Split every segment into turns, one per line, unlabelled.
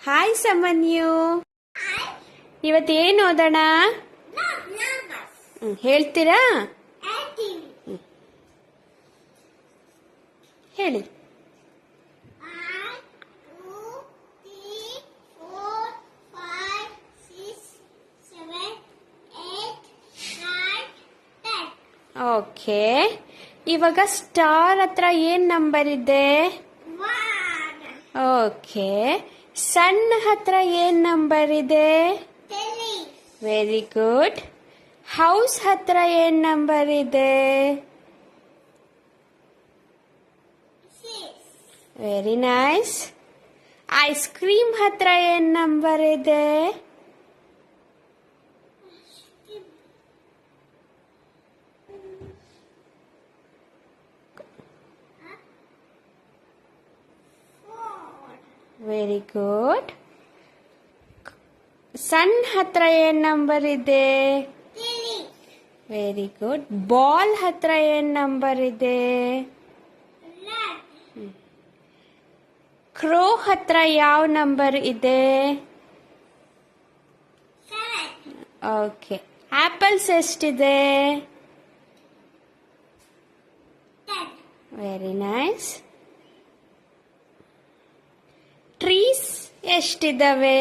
Hi ಸಮನ್ಯು, ಇವತ್ತೇನು ಓದೋಣ? ಹೇಳ್ತೀರಾ? ಹೇಳಿ. ಓಕೆ, ಇವಾಗ ಸ್ಟಾರ್ ಹತ್ರ ಏನ್ ನಂಬರ್ ಇದೆ? ಓಕೆ, ಸನ್ ಹತ್ರ ಏನ್ ನಂಬರ್ ಇದೆ? Very good. ಹೌಸ್ ಹತ್ರ ಏನ್ ನಂಬರ್ ಇದೆ? Very nice. ಐಸ್ ಕ್ರೀಮ್ ಹತ್ರ ಏನ್ ನಂಬರ್ ಇದೆ? Very good. ಸನ್ ಹತ್ರ ಏನ್ ನಂಬರ್ ಇದೆ? Very good. ಬಾಲ್ ಹತ್ರ ಏನ್ ನಂಬರ್ ಇದೆ? ಕ್ರೋ ಹತ್ರ ಯಾವ ನಂಬರ್ ಇದೆ? ಓಕೆ. ಆಪಲ್ಸ್ ಎಷ್ಟಿದೆ? Very nice. ಟ್ರೀಸ್ ಎಷ್ಟಿದಾವೆ?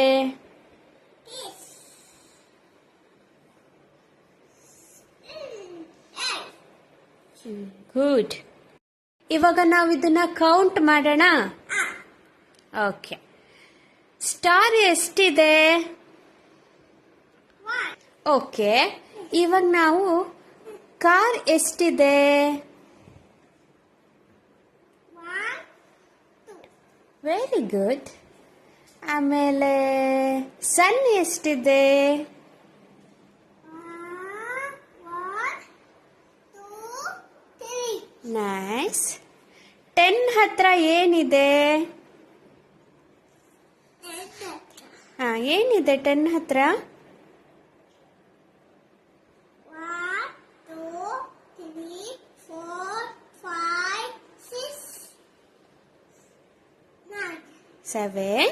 ಗುಡ್. ಇವಾಗ ನಾವು ಇದನ್ನ ಕೌಂಟ್ ಮಾಡೋಣ. ಓಕೆ. ಸ್ಟಾರ್ ಎಷ್ಟಿದೆ? ಓಕೆ. ಇವಾಗ ನಾವು ಕಾರ್ ಎಷ್ಟಿದೆ? Very good. ಆಮೇಲೆ ಸನ್ ಎಷ್ಟಿದೆ? ನೈಸ್. 10 ಹತ್ರ ಏನಿದೆ? ಏನಿದೆ 10 ಹತ್ರ? Seven.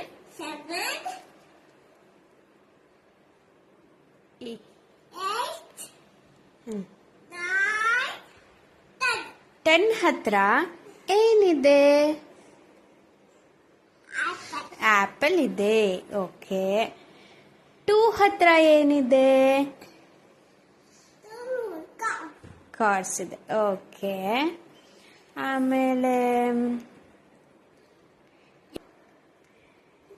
8. 9. 10 ಹತ್ರ ಏನಿದೆ? ಆಪಲ್ ಇದೆ. ಓಕೆ. 2 ಹತ್ರ ಏನಿದೆ? ಕಾರ್ಸ್ ಇದೆ. ಓಕೆ. ಆಮೇಲೆ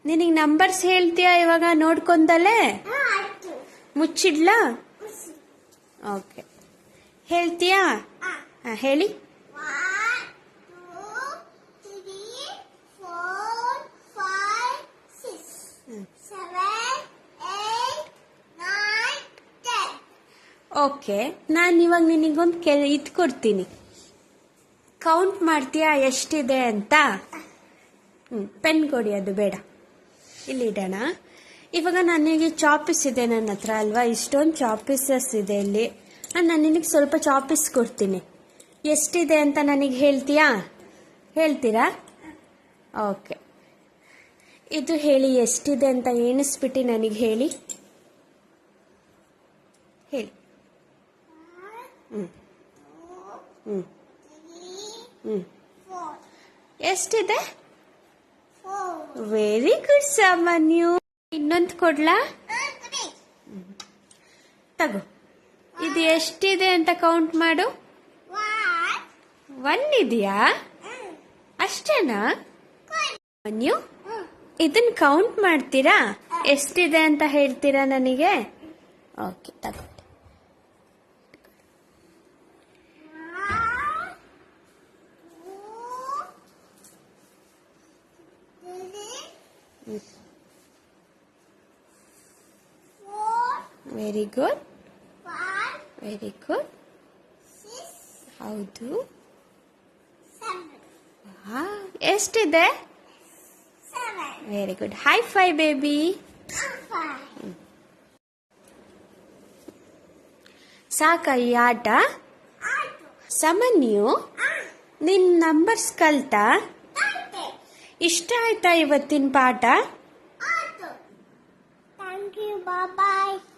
ನಿನಗೆ ನಂಬರ್ಸ್ ಹೇಳ್ತೀಯಾ ಇವಾಗ ನೋಡ್ಕೊಂಡಲ್ಲೇ? ಮುಚ್ಚಿಡ್ಲಾ? ಓಕೆ. ಹೇಳ್ತೀಯಾ? ಹೇಳಿ. 7. ಓಕೆ. ನಾನು ಇವಾಗ ನಿನಗೊಂದು ಇದು ಕೊಡ್ತೀನಿ. ಕೌಂಟ್ ಮಾಡ್ತೀಯಾ ಎಷ್ಟಿದೆ ಅಂತ? ಪೆನ್ ಕೊಡಿ, ಅದು ಬೇಡ, ಇಲ್ಲಿ ಇಡೋಣ. ಇವಾಗ ನನಗೆ ಚಾಪಿಸ್ ಇದೆ ನನ್ನ ಹತ್ರ ಅಲ್ವಾ, ಇಷ್ಟೊಂದು ಚಾಪಿಸಸ್ ಇದೆ ಇಲ್ಲಿ. ನಾನು ನಿನಗೆ ಸ್ವಲ್ಪ ಚಾಪಿಸ್ ಕೊಡ್ತೀನಿ. ಎಷ್ಟಿದೆ ಅಂತ ನನಗೆ ಹೇಳ್ತೀಯಾ? ಹೇಳ್ತೀರಾ? ಓಕೆ. ಇದು ಹೇಳಿ, ಎಷ್ಟಿದೆ ಅಂತ ಎಣಿಸ್ಬಿಟ್ಟು ನನಗೆ ಹೇಳಿ. ಹೇಳಿ. ಎಷ್ಟಿದೆ? ವೆರಿ ಗುಡ್ ಸಾಮಾನ್ಯು. ಇನ್ನೊಂದು ಕೊಡ್ಲಾ? ತಗೋ. ಇದು ಎಷ್ಟಿದೆ ಅಂತ ಕೌಂಟ್ ಮಾಡು. 1 ಇದೆಯಾ? ಅಷ್ಟೇನಾ? ನೀವು ಇದನ್ನ ಕೌಂಟ್ ಮಾಡ್ತೀರಾ? ಎಷ್ಟಿದೆ ಅಂತ ಹೇಳ್ತೀರಾ ನನಗೆ? ಓಕೆ, ತಗೋ. Very good. Very good. ಹೌದು. ಎಷ್ಟಿದೆ? Very good. High five baby. ಸಾಕ ಈ ಆಟ? ಸಮನ್ಯು, ನಿನ್ ನಂಬರ್ಸ್ ಕಲ್ತಾ? ಇಷ್ಟ ಆಯ್ತಾ ಇವತ್ತಿನ ಪಾಠ?
you. Bye bye.